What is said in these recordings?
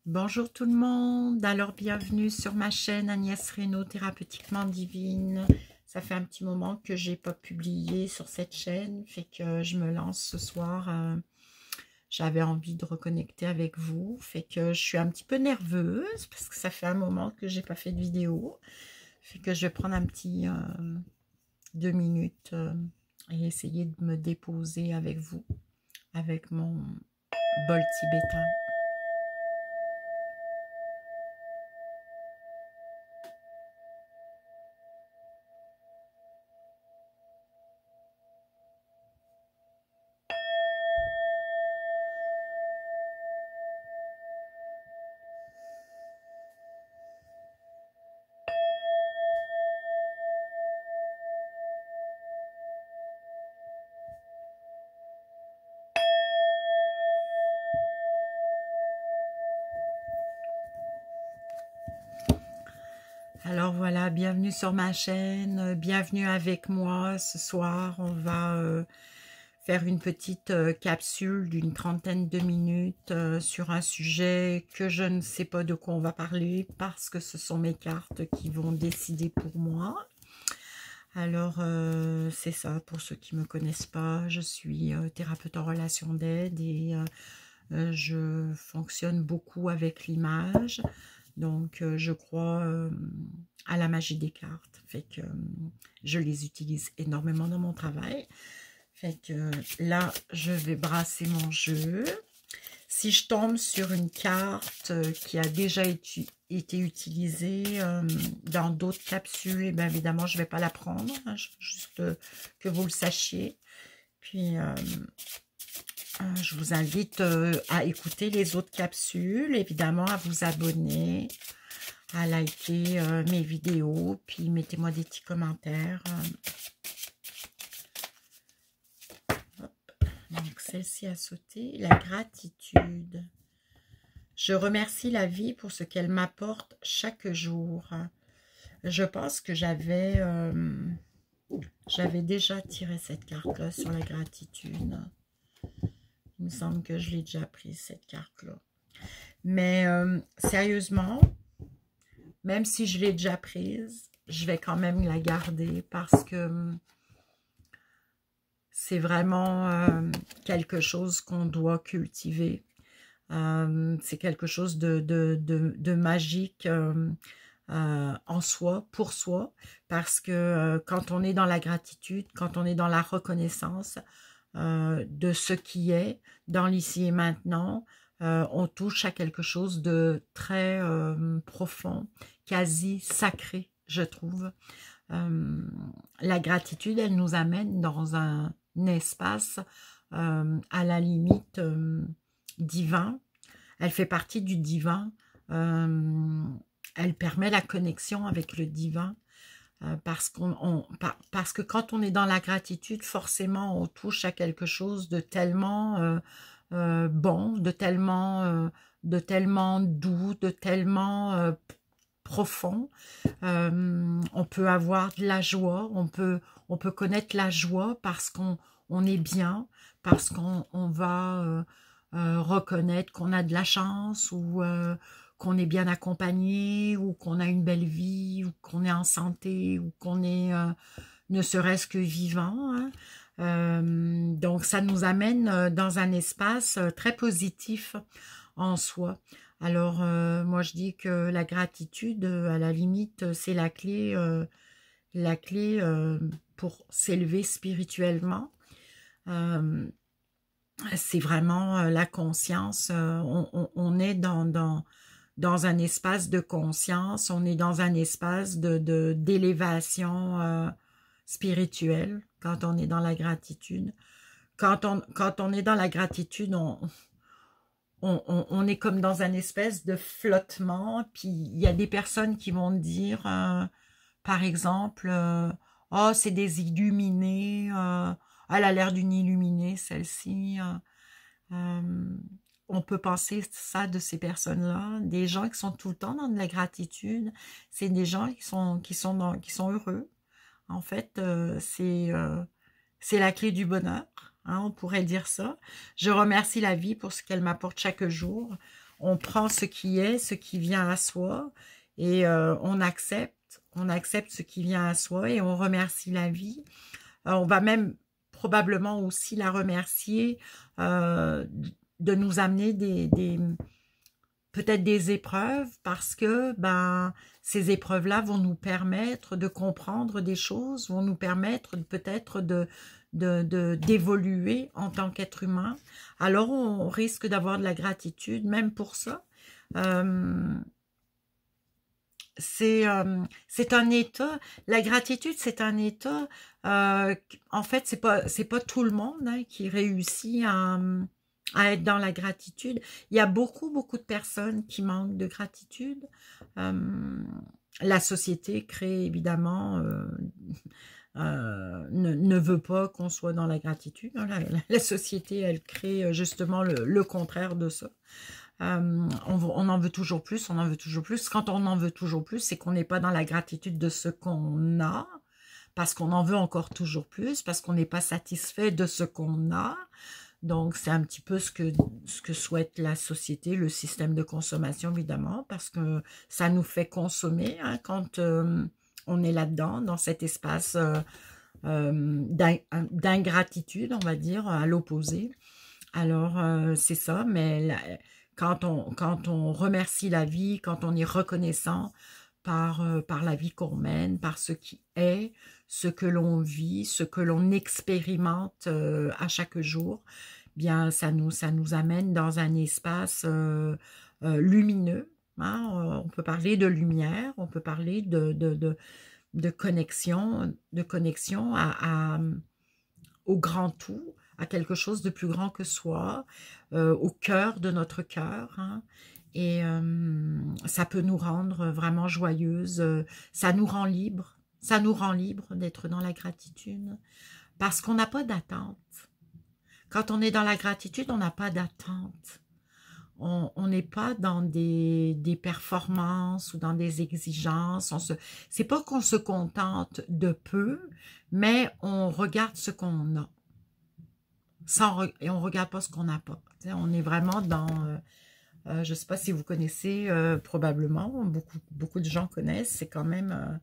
Bonjour tout le monde, alors bienvenue sur ma chaîne Agnès Reynaud Thérapeutiquement Divine. Ça fait un petit moment que j'ai pas publié sur cette chaîne, fait que je me lance ce soir. J'avais envie de reconnecter avec vous, fait que je suis un petit peu nerveuse parce que ça fait un moment que j'ai pas fait de vidéo. Fait que je vais prendre un petit 2 minutes et essayer de me déposer avec vous, avec mon bol tibétain. Alors voilà, bienvenue sur ma chaîne, bienvenue avec moi. Ce soir, on va faire une petite capsule d'une trentaine de minutes sur un sujet que je ne sais pas de quoi on va parler parce que ce sont mes cartes qui vont décider pour moi. Alors, c'est ça, pour ceux qui ne me connaissent pas, je suis thérapeute en relation d'aide et je fonctionne beaucoup avec l'image. Donc, je crois à la magie des cartes. Fait que je les utilise énormément dans mon travail. Fait que là, je vais brasser mon jeu. Si je tombe sur une carte qui a déjà été utilisée dans d'autres capsules, bien évidemment, je ne vais pas la prendre. Hein, juste que vous le sachiez. Puis, je vous invite à écouter les autres capsules, évidemment à vous abonner, à liker mes vidéos, puis mettez-moi des petits commentaires. Donc celle-ci a sauté, la gratitude. Je remercie la vie pour ce qu'elle m'apporte chaque jour. Je pense que j'avais déjà tiré cette carte-là sur la gratitude. Il me semble que je l'ai déjà prise, cette carte-là. Mais sérieusement, même si je l'ai déjà prise, je vais quand même la garder parce que c'est vraiment quelque chose qu'on doit cultiver. C'est quelque chose de magique en soi, pour soi, parce que quand on est dans la gratitude, quand on est dans la reconnaissance, de ce qui est dans l'ici et maintenant, on touche à quelque chose de très profond, quasi sacré, je trouve. La gratitude, elle nous amène dans un espace à la limite divin. Elle fait partie du divin. Elle permet la connexion avec le divin. Parce que quand on est dans la gratitude, forcément, on touche à quelque chose de tellement bon, de tellement doux, de tellement profond. On peut avoir de la joie, on peut connaître la joie parce qu'on est bien, parce qu'on va reconnaître qu'on a de la chance ou qu'on est bien accompagné, ou qu'on a une belle vie, ou qu'on est en santé, ou qu'on est ne serait-ce que vivant. Hein. Donc, ça nous amène dans un espace très positif en soi. Alors, moi, je dis que la gratitude, à la limite, c'est la clé pour s'élever spirituellement. C'est vraiment la conscience. On est dans un espace de conscience, on est dans un espace d'élévation spirituelle quand on est dans la gratitude. Quand on est dans la gratitude, on est comme dans un espèce de flottement, puis il y a des personnes qui vont dire, par exemple, oh, c'est des illuminés, elle a l'air d'une illuminée, celle-ci. On peut penser ça de ces personnes-là, des gens qui sont tout le temps dans de la gratitude, c'est des gens qui sont heureux. En fait, c'est la clé du bonheur, hein, on pourrait dire ça. Je remercie la vie pour ce qu'elle m'apporte chaque jour. on prend ce qui est, ce qui vient à soi, et on accepte ce qui vient à soi et on remercie la vie. On va même probablement aussi la remercier de nous amener peut-être des épreuves, parce que ces épreuves-là vont nous permettre de comprendre des choses, vont nous permettre peut-être d'évoluer en tant qu'être humain. Alors on risque d'avoir de la gratitude même pour ça. C'est un état, la gratitude c'est un état, en fait c'est pas tout le monde qui réussit à être dans la gratitude. Il y a beaucoup de personnes qui manquent de gratitude. La société crée évidemment, ne veut pas qu'on soit dans la gratitude. La société, elle crée justement le contraire de ça. On en veut toujours plus, on en veut toujours plus. Quand on en veut toujours plus, c'est qu'on n'est pas dans la gratitude de ce qu'on a, parce qu'on en veut encore toujours plus, parce qu'on n'est pas satisfait de ce qu'on a. Donc, c'est un petit peu ce que souhaite la société, le système de consommation, évidemment, parce que ça nous fait consommer quand on est là-dedans, dans cet espace d'ingratitude, on va dire, à l'opposé. Alors, c'est ça, mais quand on remercie la vie, quand on est reconnaissant par la vie qu'on mène, par ce qui est, ce que l'on vit, ce que l'on expérimente à chaque jour, bien ça nous amène dans un espace lumineux. On peut parler de lumière, on peut parler de connexion, au grand tout, à quelque chose de plus grand que soi, au cœur de notre cœur. Et ça peut nous rendre vraiment joyeuses, ça nous rend libres, d'être dans la gratitude, parce qu'on n'a pas d'attente. Quand on est dans la gratitude, on n'a pas d'attente. On n'est pas dans des performances ou dans des exigences. C'est pas qu'on se contente de peu, mais on regarde ce qu'on a. Et on regarde pas ce qu'on n'a pas. On est vraiment dans... je ne sais pas si vous connaissez, probablement, beaucoup de gens connaissent. C'est quand même...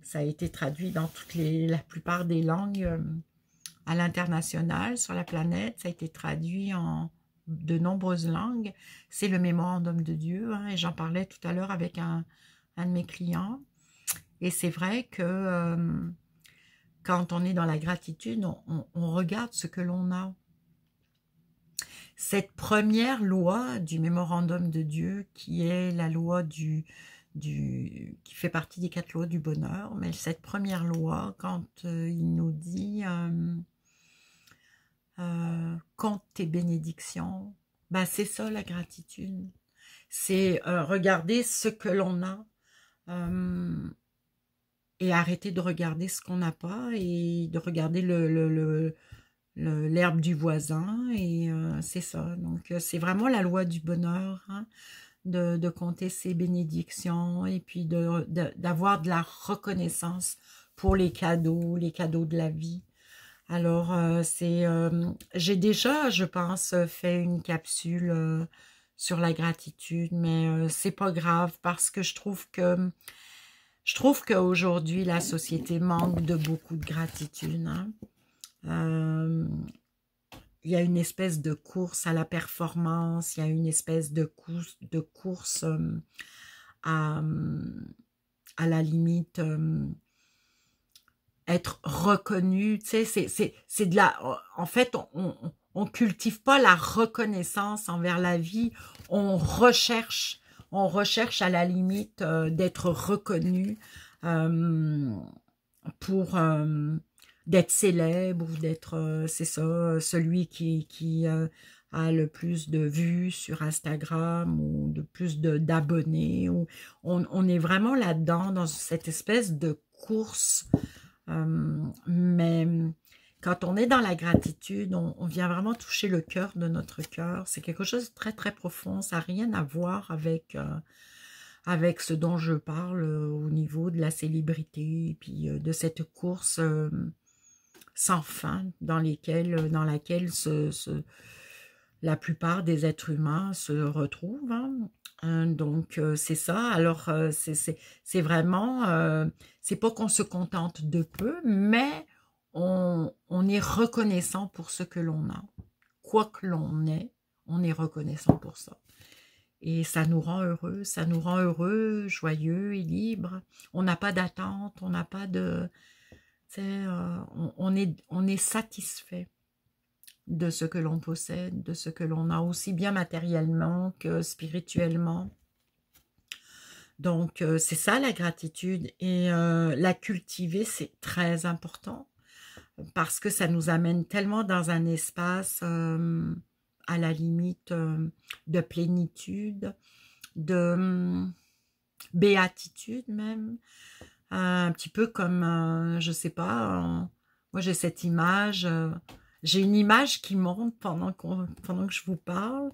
ça a été traduit dans la plupart des langues à l'international, sur la planète. Ça a été traduit en de nombreuses langues. C'est le mémorandum de Dieu. Et j'en parlais tout à l'heure avec un de mes clients. Et c'est vrai que quand on est dans la gratitude, on regarde ce que l'on a. Cette première loi du mémorandum de Dieu, qui est la loi qui fait partie des 4 lois du bonheur, mais cette première loi, quand il nous dit compte tes bénédictions, c'est ça la gratitude. C'est regarder ce que l'on a et arrêter de regarder ce qu'on n'a pas et de regarder l'herbe du voisin, et c'est ça. Donc c'est vraiment la loi du bonheur, de compter ses bénédictions et puis d'avoir de la reconnaissance pour les cadeaux de la vie. Alors j'ai déjà, je pense, fait une capsule sur la gratitude, mais c'est pas grave, parce que je trouve qu'aujourd'hui la société manque de beaucoup de gratitude. Il y a une espèce de course à la performance, il y a une espèce de course à la limite être reconnu. Tu sais, c'est de la... En fait, on cultive pas la reconnaissance envers la vie, on recherche à la limite d'être reconnu pour... d'être célèbre, ou d'être, c'est ça, celui qui a le plus de vues sur Instagram, ou de plus d'abonnés. On est vraiment là-dedans, dans cette espèce de course. Mais quand on est dans la gratitude, on vient vraiment toucher le cœur de notre cœur. C'est quelque chose de très, très profond. Ça n'a rien à voir avec ce dont je parle au niveau de la célébrité, et puis de cette course... sans fin, dans laquelle la plupart des êtres humains se retrouvent, hein. Donc, c'est ça. Alors, c'est vraiment, c'est pas qu'on se contente de peu, mais on est reconnaissant pour ce que l'on a. Quoi que l'on ait, on est reconnaissant pour ça. Et ça nous rend heureux, joyeux et libre. On n'a pas d'attente, on n'a pas de... Tu sais, on est satisfait de ce que l'on possède, de ce que l'on a, aussi bien matériellement que spirituellement. Donc, c'est ça la gratitude. Et la cultiver, c'est très important parce que ça nous amène tellement dans un espace, à la limite, de plénitude, de béatitude même. Un petit peu comme, je sais pas, moi j'ai cette image... j'ai une image qui monte pendant que je vous parle.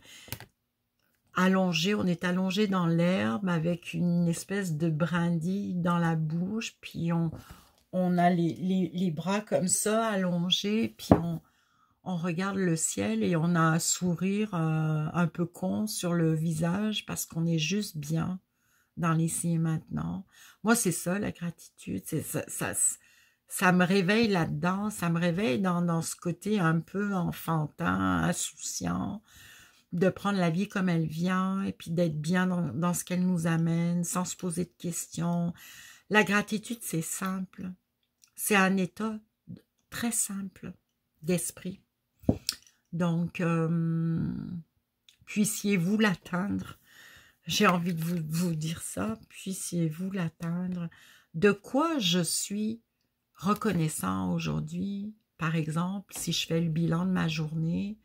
Allongé, on est allongé dans l'herbe avec une espèce de brindille dans la bouche. Puis on a les bras comme ça allongés. Puis on regarde le ciel et on a un sourire un peu con sur le visage parce qu'on est juste bien dans l'ici et maintenant. Moi, c'est ça la gratitude. Ça me réveille là-dedans, ça me réveille dans ce côté un peu enfantin, insouciant, de prendre la vie comme elle vient et puis d'être bien dans ce qu'elle nous amène, sans se poser de questions. La gratitude, c'est simple. C'est un état très simple d'esprit. Donc, puissiez-vous l'atteindre. J'ai envie de vous dire ça. Puissiez-vous l'atteindre. De quoi je suis reconnaissant aujourd'hui, par exemple, si je fais le bilan de ma journée,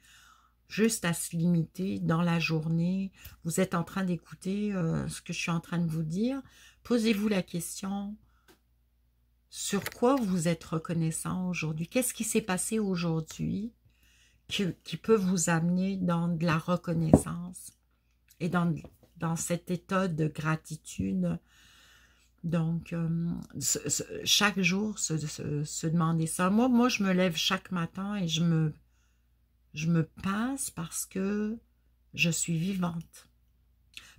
juste à se limiter dans la journée, vous êtes en train d'écouter ce que je suis en train de vous dire, posez-vous la question, sur quoi vous êtes reconnaissant aujourd'hui? Qu'est-ce qui s'est passé aujourd'hui qui peut vous amener dans de la reconnaissance et dans cet état de gratitude? Donc, chaque jour, se demander ça. Moi, je me lève chaque matin et je me pince parce que je suis vivante.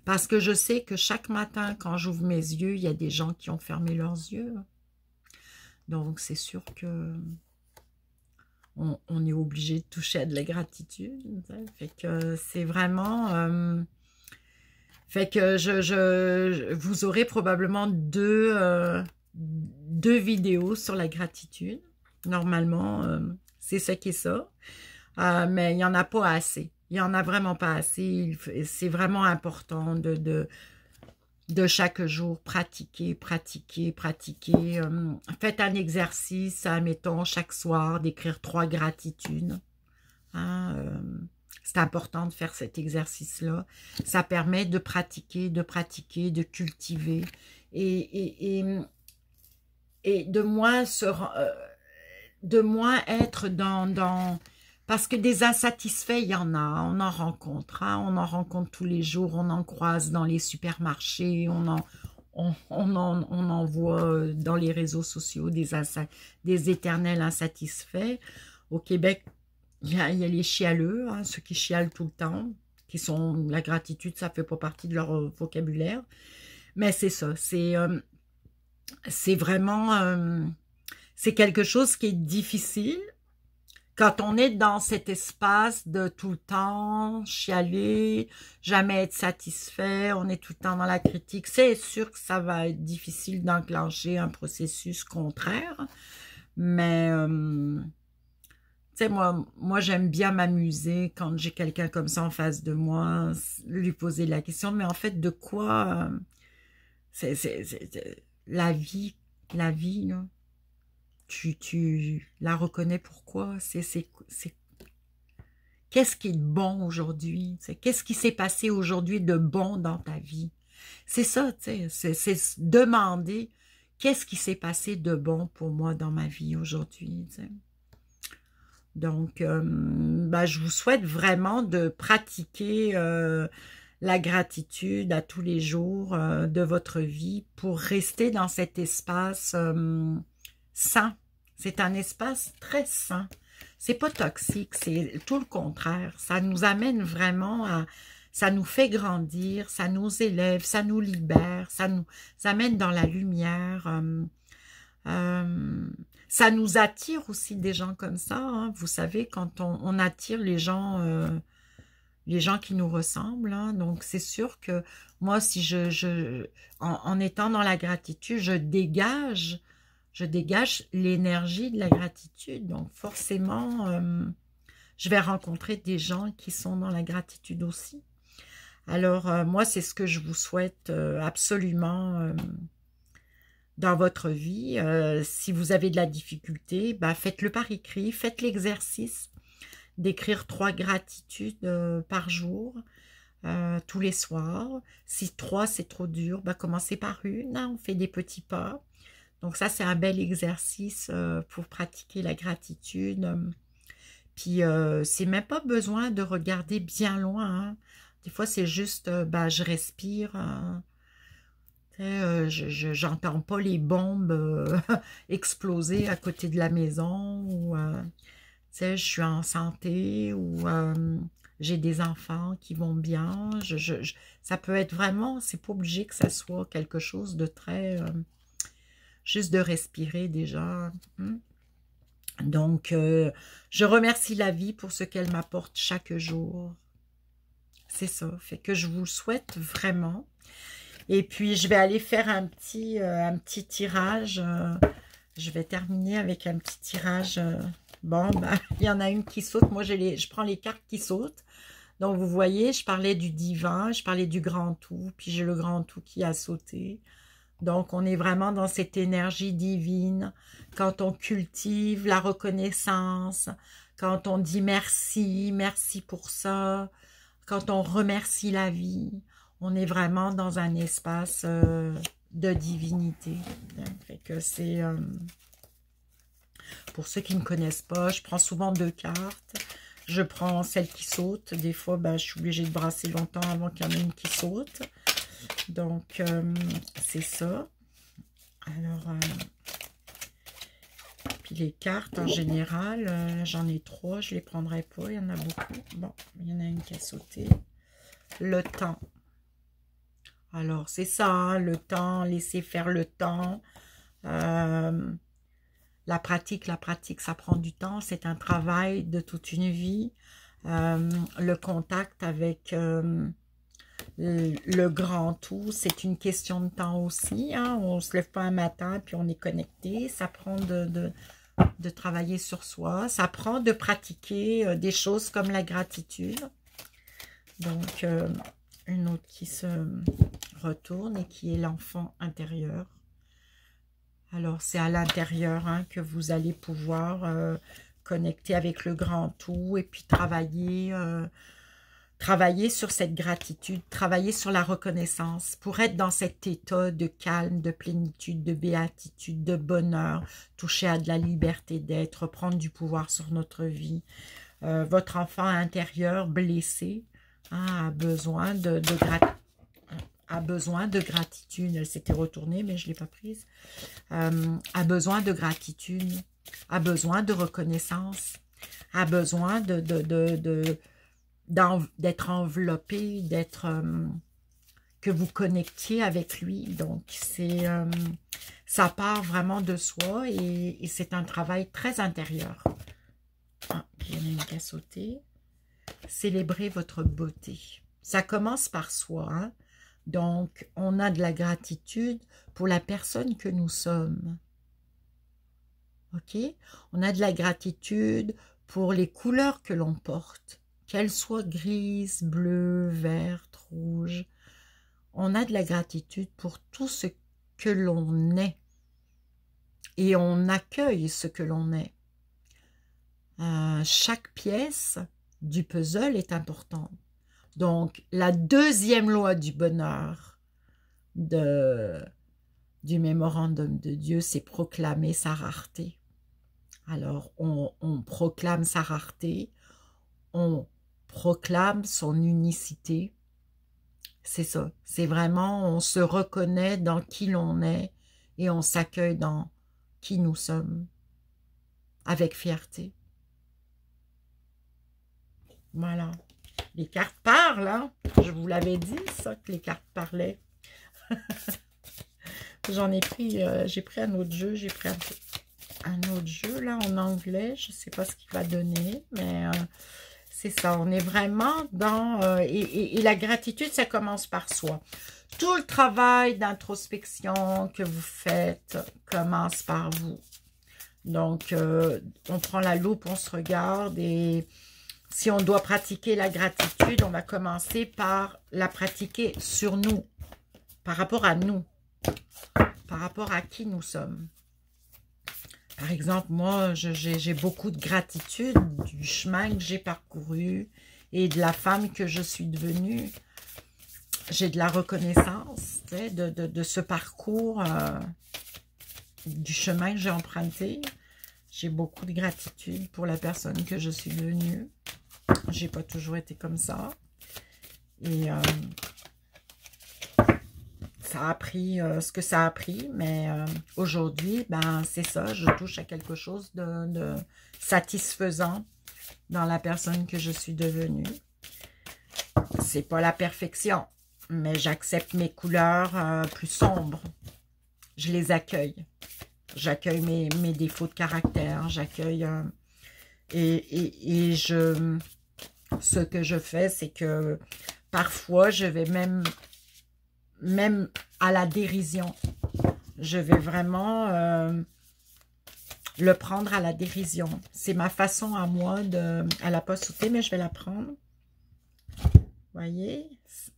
Parce que je sais que chaque matin, quand j'ouvre mes yeux, il y a des gens qui ont fermé leurs yeux. Donc, c'est sûr que on est obligé de toucher à de la gratitude. Fait que c'est vraiment... fait que vous aurez probablement deux vidéos sur la gratitude. Normalement, c'est ça qui est ça. Mais il n'y en a pas assez. Il n'y en a vraiment pas assez. C'est vraiment important de chaque jour pratiquer. Faites un exercice, mettons, chaque soir, d'écrire 3 gratitudes. Hein, c'est important de faire cet exercice-là. Ça permet de pratiquer, de cultiver et de moins être dans... Parce que des insatisfaits, il y en a, on en rencontre. Hein, on en rencontre tous les jours, on en croise dans les supermarchés, on en voit dans les réseaux sociaux des éternels insatisfaits. Au Québec, il y a les chialeux, hein, ceux qui chialent tout le temps, qui sont... La gratitude, ça fait pas partie de leur vocabulaire. Mais c'est ça, c'est vraiment... c'est quelque chose qui est difficile quand on est dans cet espace de tout le temps chialer, jamais être satisfait, on est tout le temps dans la critique. C'est sûr que ça va être difficile d'enclencher un processus contraire, mais... tu sais, moi j'aime bien m'amuser quand j'ai quelqu'un comme ça en face de moi, lui poser la question, mais en fait, de quoi la vie, là, tu la reconnais pourquoi? Qu'est-ce qui est bon aujourd'hui? Qu'est-ce qui s'est passé aujourd'hui de bon dans ta vie? C'est ça, tu sais, c'est se demander qu'est-ce qui s'est passé de bon pour moi dans ma vie aujourd'hui, tu sais. Donc, je vous souhaite vraiment de pratiquer la gratitude à tous les jours de votre vie pour rester dans cet espace sain. C'est un espace très sain. c'est pas toxique, c'est tout le contraire. Ça nous amène vraiment à... Ça nous fait grandir, ça nous élève, ça nous libère, ça nous amène dans la lumière. Euh, Ça nous attire aussi des gens comme ça. Hein. Vous savez, quand on attire les gens qui nous ressemblent. Hein. Donc, c'est sûr que moi, si en étant dans la gratitude, je dégage l'énergie de la gratitude. Donc, forcément, je vais rencontrer des gens qui sont dans la gratitude aussi. Alors, moi, c'est ce que je vous souhaite absolument dans votre vie. Si vous avez de la difficulté, bah, faites-le par écrit, faites l'exercice d'écrire 3 gratitudes par jour, tous les soirs. Si 3 c'est trop dur, bah, commencez par une, hein, on fait des petits pas. Donc ça, c'est un bel exercice pour pratiquer la gratitude. Puis, c'est même pas besoin de regarder bien loin. Hein. Des fois, c'est juste, bah, je respire. J'entends pas les bombes exploser à côté de la maison. Ou, je suis en santé. Ou j'ai des enfants qui vont bien. Ça peut être vraiment, c'est pas obligé que ça soit quelque chose de très... juste de respirer déjà. Donc, je remercie la vie pour ce qu'elle m'apporte chaque jour. C'est ça. Fait que je vous le souhaite vraiment. Et puis, je vais aller faire un petit tirage. Je vais terminer avec un petit tirage. Bon, ben, il y en a une qui saute. Moi, je prends les cartes qui sautent. Donc, vous voyez, je parlais du divin, je parlais du grand tout. Puis, j'ai le grand tout qui a sauté. Donc, on est vraiment dans cette énergie divine. Quand on cultive la reconnaissance, quand on dit merci, merci pour ça, quand on remercie la vie, on est vraiment dans un espace de divinité. Fait que c'est... pour ceux qui ne connaissent pas, je prends souvent 2 cartes. Je prends celle qui saute. Des fois, ben, je suis obligée de brasser longtemps avant qu'il y en ait une qui saute. Donc, c'est ça. Alors, puis les cartes, en général, j'en ai 3. Je ne les prendrai pas. Il y en a beaucoup. Bon, il y en a une qui a sauté. Le temps. Alors, c'est ça, hein, le temps, laisser faire le temps. La pratique, ça prend du temps. C'est un travail de toute une vie. Le contact avec le grand tout, c'est une question de temps aussi. Hein. On ne se lève pas un matin puis on est connecté. Ça prend de travailler sur soi. Ça prend de pratiquer des choses comme la gratitude. Donc, une autre qui se retourne et qui est l'enfant intérieur. Alors, c'est à l'intérieur hein, que vous allez pouvoir connecter avec le grand tout et puis travailler sur cette gratitude, travailler sur la reconnaissance pour être dans cet état de calme, de plénitude, de béatitude, de bonheur, toucher à de la liberté d'être, prendre du pouvoir sur notre vie. Votre enfant intérieur blessé hein, a besoin de gratitude. Elle s'était retournée, mais je ne l'ai pas prise. A besoin de gratitude, a besoin de reconnaissance, a besoin d'être enveloppé, que vous connectiez avec lui. Donc, ça part vraiment de soi et c'est un travail très intérieur. Ah, il y en a une qui a sauté. Célébrez votre beauté. Ça commence par soi. Hein? Donc, on a de la gratitude pour la personne que nous sommes. OK? On a de la gratitude pour les couleurs que l'on porte. Qu'elles soient grises, bleues, vertes, rouges. On a de la gratitude pour tout ce que l'on est. Et on accueille ce que l'on est. Chaque pièce du puzzle est importante. Donc, la deuxième loi du bonheur du mémorandum de Dieu, c'est proclamer sa rareté. Alors, on proclame sa rareté, on proclame son unicité. C'est ça. C'est vraiment, on se reconnaît dans qui l'on est et on s'accueille dans qui nous sommes avec fierté. Voilà. Les cartes parlent, hein? Je vous l'avais dit, ça, que les cartes parlaient. J'en ai pris, j'ai pris un autre jeu, j'ai pris un autre jeu, là, en anglais. Je ne sais pas ce qu'il va donner, mais c'est ça. On est vraiment dans... et la gratitude, ça commence par soi. Tout le travail d'introspection que vous faites commence par vous. Donc, on prend la loupe, on se regarde et si on doit pratiquer la gratitude, on va commencer par la pratiquer sur nous, par rapport à nous, par rapport à qui nous sommes. Par exemple, moi, j'ai beaucoup de gratitude du chemin que j'ai parcouru et de la femme que je suis devenue. J'ai de la reconnaissance, tu sais, de ce parcours, du chemin que j'ai emprunté. J'ai beaucoup de gratitude pour la personne que je suis devenue. J'ai pas toujours été comme ça. Et ça a pris ce que ça a pris, mais aujourd'hui, ben c'est ça, je touche à quelque chose de satisfaisant dans la personne que je suis devenue. C'est pas la perfection, mais j'accepte mes couleurs plus sombres. Je les accueille. J'accueille mes défauts de caractère, j'accueille... et ce que je fais, c'est que parfois, je vais même à la dérision. Je vais vraiment le prendre à la dérision. C'est ma façon à moi de... Elle n'a pas sauté, mais je vais la prendre. Voyez?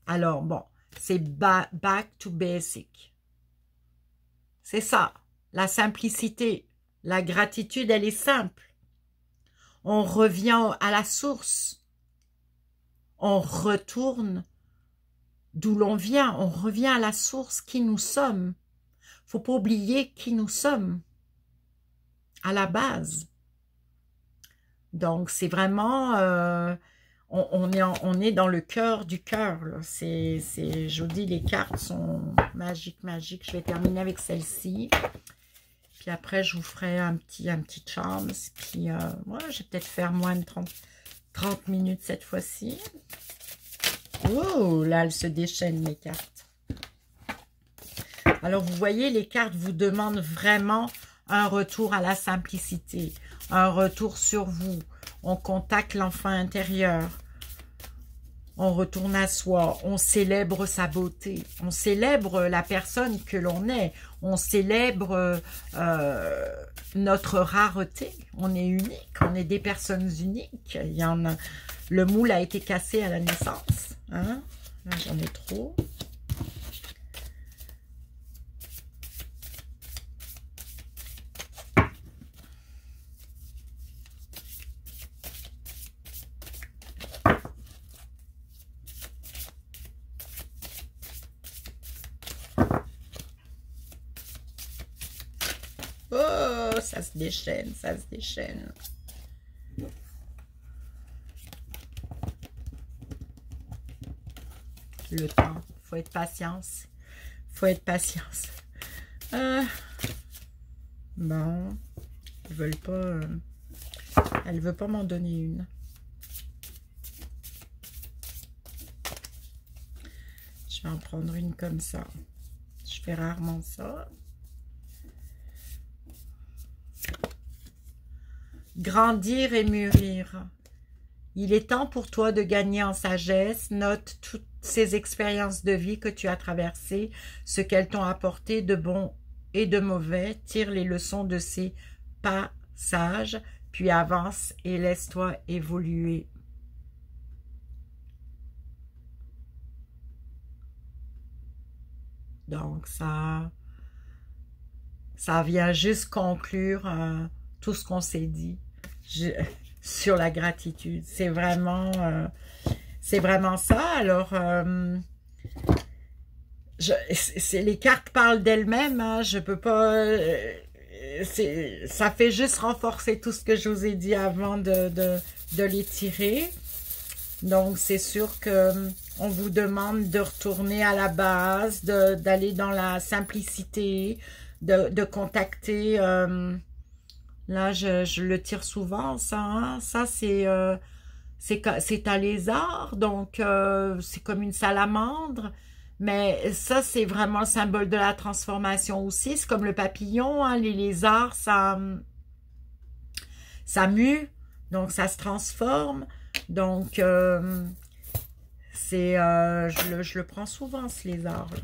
Alors, bon, c'est back to basic. C'est ça, la simplicité. La gratitude, elle est simple. On revient à la source. On retourne d'où l'on vient. On revient à la source, qui nous sommes. Faut pas oublier qui nous sommes à la base. Donc, c'est vraiment... on est dans le cœur du cœur. Je vous dis, les cartes sont magiques, magiques. Je vais terminer avec celle-ci. Puis après, je vous ferai un petit charms. Puis, ouais, je vais peut-être faire moins de 30 minutes cette fois-ci. Oh, là, elles se déchaînent, les cartes. Alors, vous voyez, les cartes vous demandent vraiment un retour à la simplicité, un retour sur vous. On contacte l'enfant intérieur. On retourne à soi, on célèbre sa beauté, on célèbre la personne que l'on est, on célèbre notre rareté, on est unique, on est des personnes uniques. Il y en a, le moule a été cassé à la naissance, hein? Là, j'en ai trop. Oh, ça se déchaîne, ça se déchaîne. Le temps, faut être patience. Faut être patience. Bon, ils veulent pas... elle veut pas m'en donner une. Je vais en prendre une comme ça. Je fais rarement ça. Grandir et mûrir. Il est temps pour toi de gagner en sagesse. Note toutes ces expériences de vie que tu as traversées, ce qu'elles t'ont apporté de bon et de mauvais. Tire les leçons de ces passages, puis avance et laisse-toi évoluer. Donc, ça vient juste conclure tout ce qu'on s'est dit sur la gratitude. C'est vraiment ça. Alors, les cartes parlent d'elles-mêmes. Hein, je peux pas... ça fait juste renforcer tout ce que je vous ai dit avant de les tirer. Donc, c'est sûr que on vous demande de retourner à la base, d'aller dans la simplicité, de contacter... là, je le tire souvent, ça. Hein, ça, c'est c'est un lézard, donc c'est comme une salamandre. Mais ça, c'est vraiment le symbole de la transformation aussi. C'est comme le papillon, hein, les lézards, ça mue, donc ça se transforme. Donc, je le prends souvent, ce lézard, là,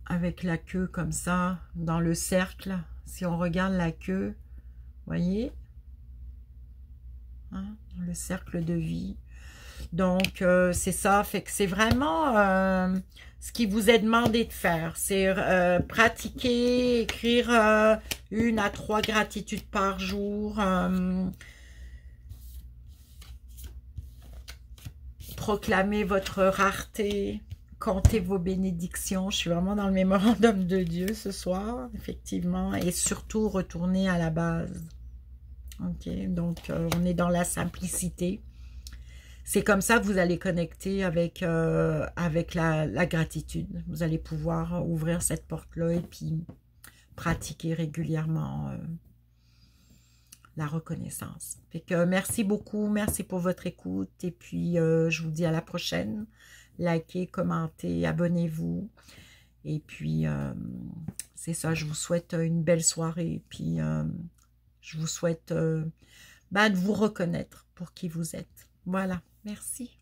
avec la queue comme ça, dans le cercle. Si on regarde la queue, voyez, hein, dans le cercle de vie. Donc, c'est ça, fait que c'est vraiment ce qui vous est demandé de faire. C'est pratiquer, écrire 1 à 3 gratitudes par jour, proclamer votre rareté, compter vos bénédictions. Je suis vraiment dans le mémorandum de Dieu ce soir, effectivement, et surtout retourner à la base. Ok, donc on est dans la simplicité. C'est comme ça que vous allez connecter avec, avec la gratitude. Vous allez pouvoir ouvrir cette porte-là et puis pratiquer régulièrement la reconnaissance. Fait que merci beaucoup, merci pour votre écoute et puis je vous dis à la prochaine. Likez, commentez, abonnez-vous. Et puis c'est ça, je vous souhaite une belle soirée et puis je vous souhaite de vous reconnaître pour qui vous êtes. Voilà. Merci.